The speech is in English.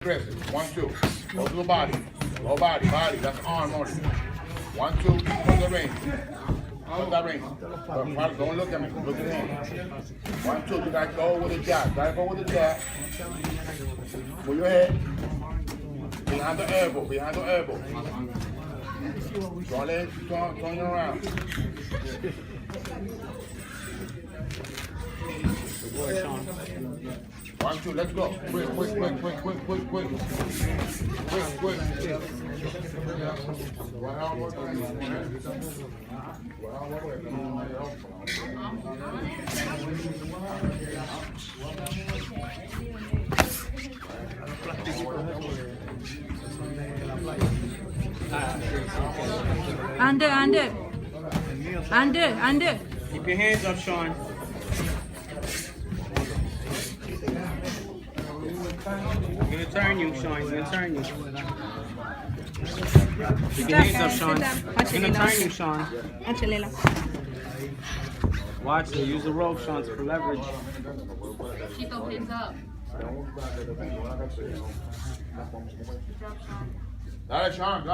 Press it. 1, 2. Go to the body. Low body. That's arm only. 1, 2. Put the range. Put that range. Don't look at me. Look at him. 1, 2. You gotta go with the jab. Move your head. Behind the elbow. Don't let it turn you around. Good boy, Sean. 1, 2, let's go. Quick. Under. Keep your hands up, Sean. I'm gonna turn you, Sean. He's gonna turn you. Keep your hands up, Sean. He's gonna turn you, Sean. Watch me. Use the rope, Sean, for leverage. Keep those hands up. Dale, Sean.